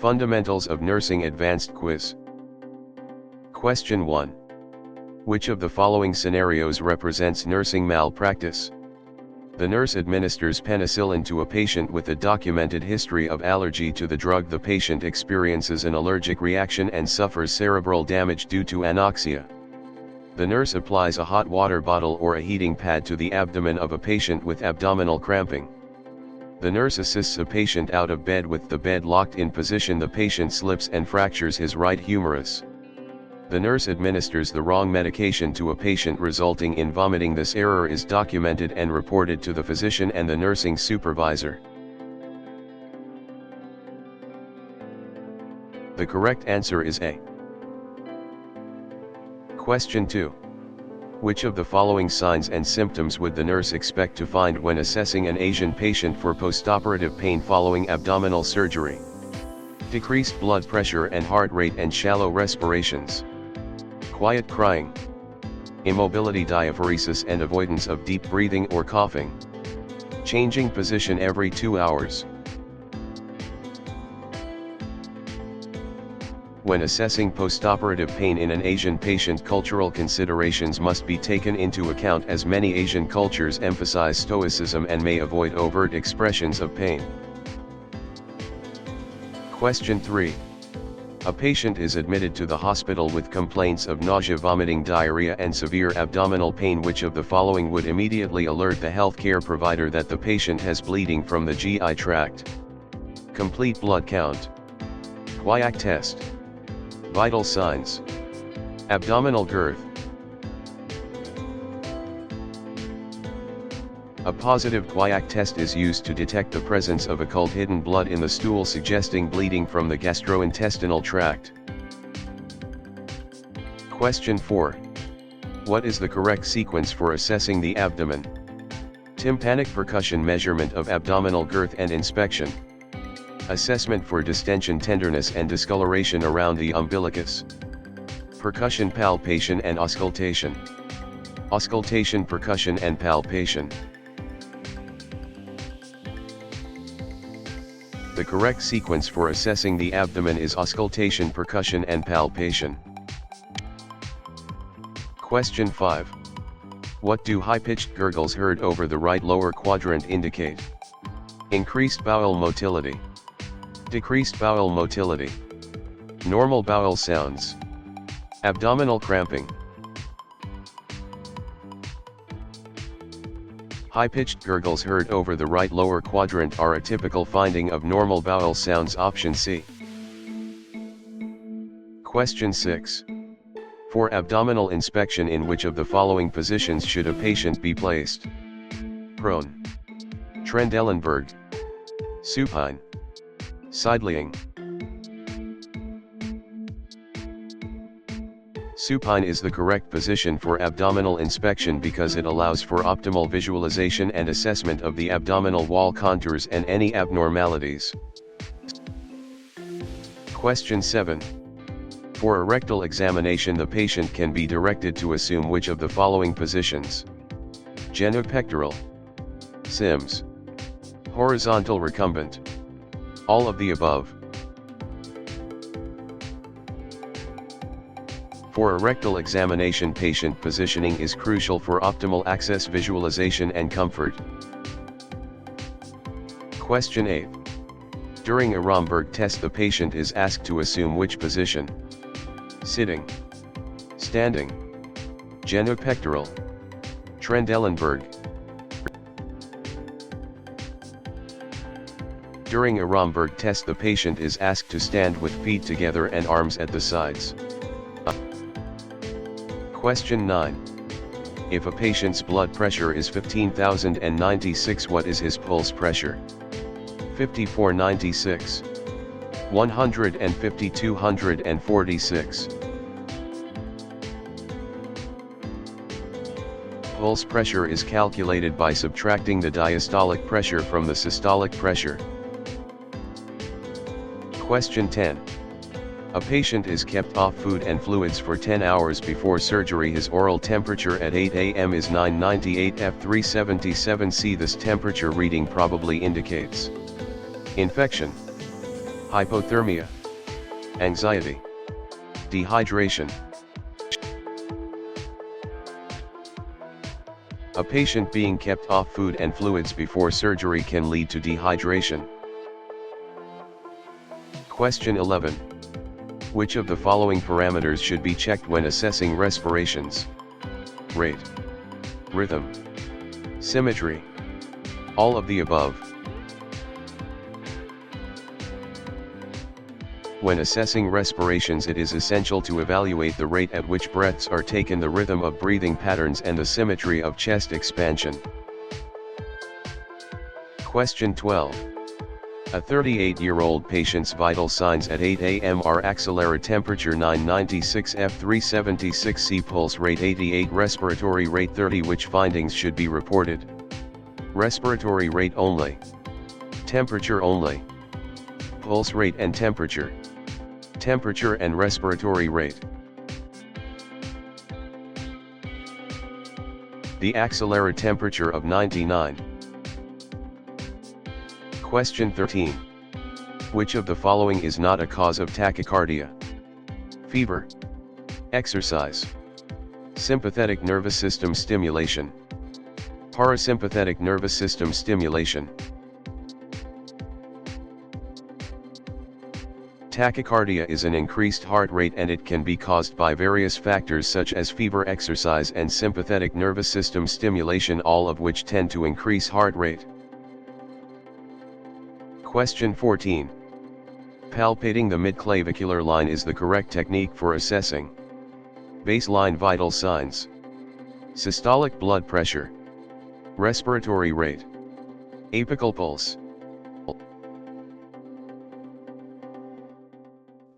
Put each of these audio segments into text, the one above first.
Fundamentals of Nursing Advanced Quiz. Question 1. Which of the following scenarios represents nursing malpractice? The nurse administers penicillin to a patient with a documented history of allergy to the drug. The patient experiences an allergic reaction and suffers cerebral damage due to anoxia. The nurse applies a hot water bottle or a heating pad to the abdomen of a patient with abdominal cramping. The nurse assists a patient out of bed with the bed locked in position. The patient slips and fractures his right humerus. The nurse administers the wrong medication to a patient, resulting in vomiting. This error is documented and reported to the physician and the nursing supervisor. The correct answer is A. Question 2. Which of the following signs and symptoms would the nurse expect to find when assessing an Asian patient for postoperative pain following abdominal surgery? Decreased blood pressure and heart rate and shallow respirations. Quiet crying. Immobility, diaphoresis and avoidance of deep breathing or coughing. Changing position every 2 hours. When assessing postoperative pain in an Asian patient, cultural considerations must be taken into account, as many Asian cultures emphasize stoicism and may avoid overt expressions of pain. Question 3. A patient is admitted to the hospital with complaints of nausea, vomiting, diarrhea and severe abdominal pain. Which of the following would immediately alert the healthcare provider that the patient has bleeding from the GI tract? Complete blood count. Quiac test. Vital signs. Abdominal girth. A positive Quiac test is used to detect the presence of occult hidden blood in the stool, suggesting bleeding from the gastrointestinal tract. Question 4. What is the correct sequence for assessing the abdomen? Tympanic percussion, measurement of abdominal girth and inspection. Assessment for distension, tenderness and discoloration around the umbilicus. Percussion, palpation and auscultation. Auscultation, percussion and palpation. The correct sequence for assessing the abdomen is auscultation, percussion and palpation. Question 5. What do high-pitched gurgles heard over the right lower quadrant indicate? Increased bowel motility. Decreased bowel motility. Normal bowel sounds. Abdominal cramping. High-pitched gurgles heard over the right lower quadrant are a typical finding of normal bowel sounds. Option C. Question 6. For abdominal inspection, in which of the following positions should a patient be placed? Prone. Trendelenburg. Supine. Side-lying. Supine is the correct position for abdominal inspection because it allows for optimal visualization and assessment of the abdominal wall contours and any abnormalities. Question 7. For a rectal examination, the patient can be directed to assume which of the following positions? Genopectoral. Sims. Horizontal recumbent. All of the above. For a rectal examination, patient positioning is crucial for optimal access, visualization and comfort. Question 8. During a Romberg test, the patient is asked to assume which position? Sitting. Standing. Genopectoral. Trendelenburg. During a Romberg test, the patient is asked to stand with feet together and arms at the sides. Question 9. If a patient's blood pressure is 15,096, what is his pulse pressure? 5496. 150, 246. Pulse pressure is calculated by subtracting the diastolic pressure from the systolic pressure. Question 10. A patient is kept off food and fluids for 10 hours before surgery. His oral temperature at 8 a.m. is 998 F 377 C. This temperature reading probably indicates infection, hypothermia, anxiety, dehydration. A patient being kept off food and fluids before surgery can lead to dehydration. Question 11. Which of the following parameters should be checked when assessing respirations? Rate, rhythm, symmetry, all of the above. When assessing respirations, it is essential to evaluate the rate at which breaths are taken, the rhythm of breathing patterns, and the symmetry of chest expansion. Question 12. A 38-year-old patient's vital signs at 8 a.m. are axillary temperature 996 F 376 C, pulse rate 88, respiratory rate 30. Which findings should be reported? Respiratory rate only, temperature only, pulse rate and temperature, temperature and respiratory rate. The axillary temperature of 99. Question 13. Which of the following is not a cause of tachycardia? Fever, exercise, sympathetic nervous system stimulation, parasympathetic nervous system stimulation. Tachycardia is an increased heart rate, and it can be caused by various factors such as fever, exercise, and sympathetic nervous system stimulation, all of which tend to increase heart rate. Question 14. Palpating the midclavicular line is the correct technique for assessing baseline vital signs, systolic blood pressure, respiratory rate, apical pulse.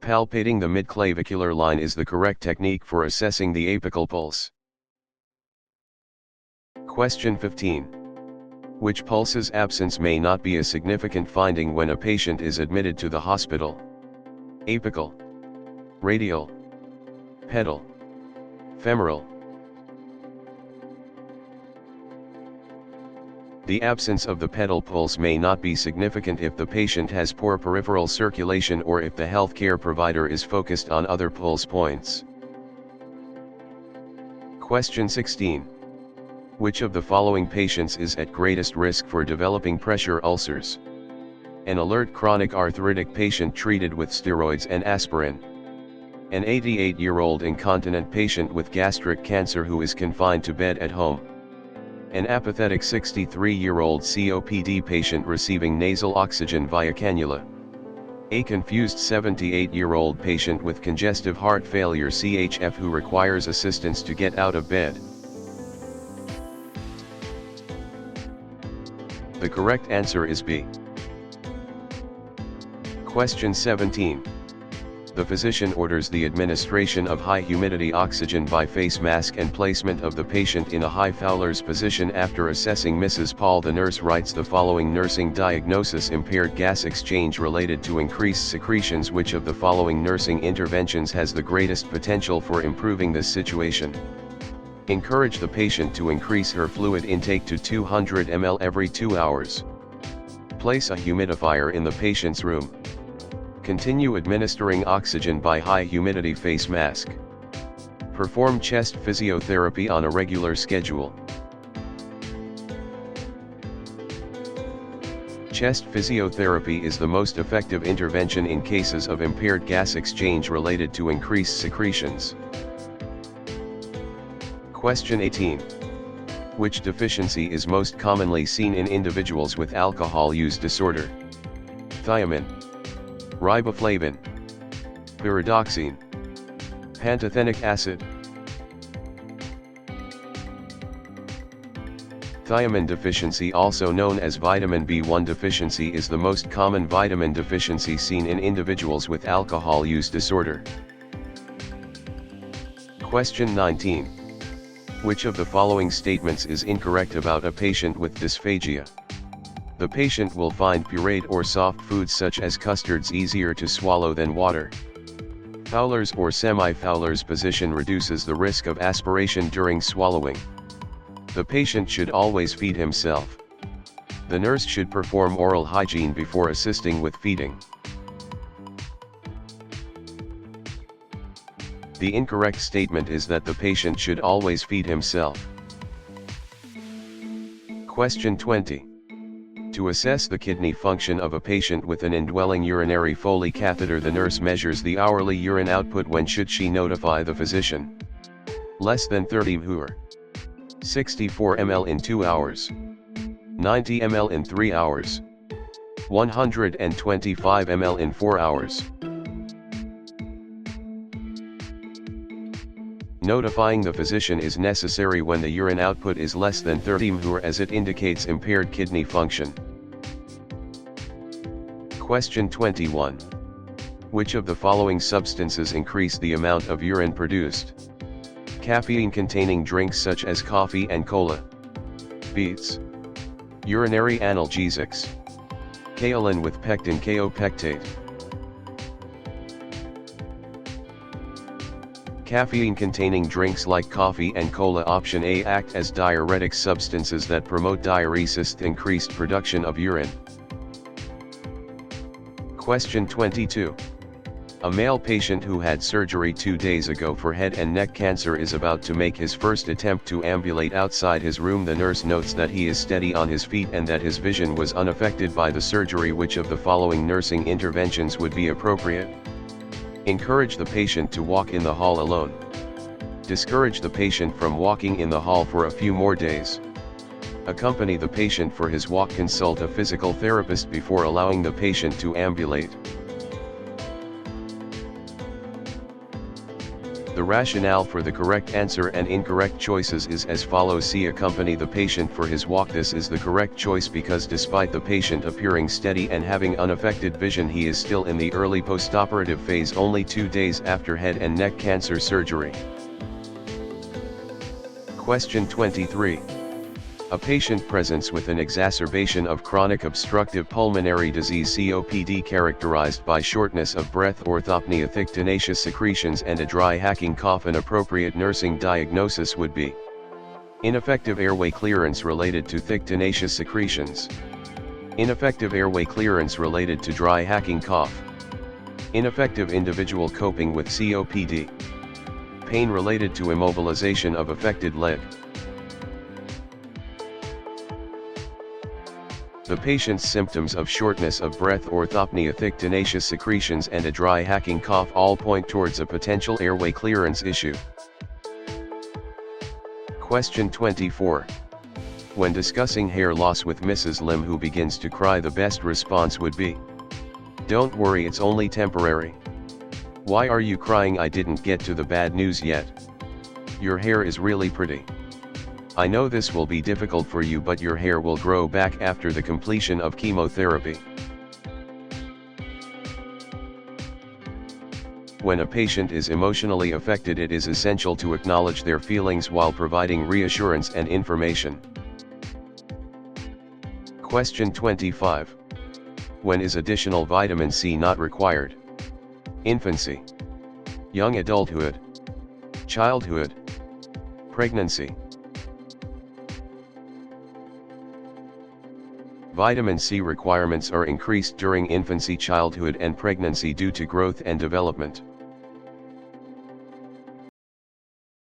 Palpating the midclavicular line is the correct technique for assessing the apical pulse. Question 15. Which pulse's absence may not be a significant finding when a patient is admitted to the hospital? Apical, radial, pedal, femoral. The absence of the pedal pulse may not be significant if the patient has poor peripheral circulation or if the healthcare provider is focused on other pulse points. Question 16. Which of the following patients is at greatest risk for developing pressure ulcers? An alert chronic arthritic patient treated with steroids and aspirin. An 88-year-old incontinent patient with gastric cancer who is confined to bed at home. An apathetic 63-year-old COPD patient receiving nasal oxygen via cannula. A confused 78-year-old patient with congestive heart failure CHF who requires assistance to get out of bed. The correct answer is B. Question 17. The physician orders the administration of high humidity oxygen by face mask and placement of the patient in a high Fowler's position after assessing Mrs. Paul. The nurse writes the following nursing diagnosis: impaired gas exchange related to increased secretions. Which of the following nursing interventions has the greatest potential for improving this situation? Encourage the patient to increase her fluid intake to 200 ml every 2 hours. Place a humidifier in the patient's room. Continue administering oxygen by high humidity face mask. Perform chest physiotherapy on a regular schedule. Chest physiotherapy is the most effective intervention in cases of impaired gas exchange related to increased secretions. Question 18. Which deficiency is most commonly seen in individuals with alcohol use disorder? Thiamine, riboflavin, pyridoxine, pantothenic acid. Thiamine deficiency, also known as vitamin B1 deficiency, is the most common vitamin deficiency seen in individuals with alcohol use disorder. Question 19. Which of the following statements is incorrect about a patient with dysphagia? The patient will find pureed or soft foods such as custards easier to swallow than water. Fowler's or semi-Fowler's position reduces the risk of aspiration during swallowing. The patient should always feed himself. The nurse should perform oral hygiene before assisting with feeding. The incorrect statement is that the patient should always feed himself. Question 20. To assess the kidney function of a patient with an indwelling urinary Foley catheter, the nurse measures the hourly urine output. When should she notify the physician? Less than 30 ml. 64 ml in 2 hours. 90 ml in 3 hours. 125 ml in 4 hours. Notifying the physician is necessary when the urine output is less than 30 ml, as it indicates impaired kidney function. Question 21. Which of the following substances increase the amount of urine produced? Caffeine-containing drinks such as coffee and cola. Beets. Urinary analgesics. Kaolin with pectin kaopectate. Caffeine-containing drinks like coffee and cola. Option A act as diuretic substances that promote diuresis, increased production of urine. Question 22. A male patient who had surgery 2 days ago for head and neck cancer is about to make his first attempt to ambulate outside his room. The nurse notes that he is steady on his feet and that his vision was unaffected by the surgery. Which of the following nursing interventions would be appropriate? Encourage the patient to walk in the hall alone. Discourage the patient from walking in the hall for a few more days. Accompany the patient for his walk. Consult a physical therapist before allowing the patient to ambulate. The rationale for the correct answer and incorrect choices is as follows. C. Accompany the patient for his walk. This is the correct choice because despite the patient appearing steady and having unaffected vision, he is still in the early postoperative phase, only 2 days after head and neck cancer surgery. Question 23. A patient presents with an exacerbation of chronic obstructive pulmonary disease (COPD) characterized by shortness of breath, orthopnea, thick tenacious secretions, and a dry hacking cough. An appropriate nursing diagnosis would be ineffective airway clearance related to thick tenacious secretions, ineffective airway clearance related to dry hacking cough, ineffective individual coping with COPD, pain related to immobilization of affected leg. The patient's symptoms of shortness of breath, orthopnea, thick tenacious secretions, and a dry hacking cough all point towards a potential airway clearance issue. Question 24. When discussing hair loss with Mrs. Lim, who begins to cry, the best response would be, "Don't worry, it's only temporary." "Why are you crying? I didn't get to the bad news yet. Your hair is really pretty. I know this will be difficult for you, but your hair will grow back after the completion of chemotherapy." When a patient is emotionally affected, it is essential to acknowledge their feelings while providing reassurance and information. Question 25. When is additional vitamin C not required? Infancy, young adulthood, childhood, pregnancy. Vitamin C requirements are increased during infancy, childhood, and pregnancy due to growth and development.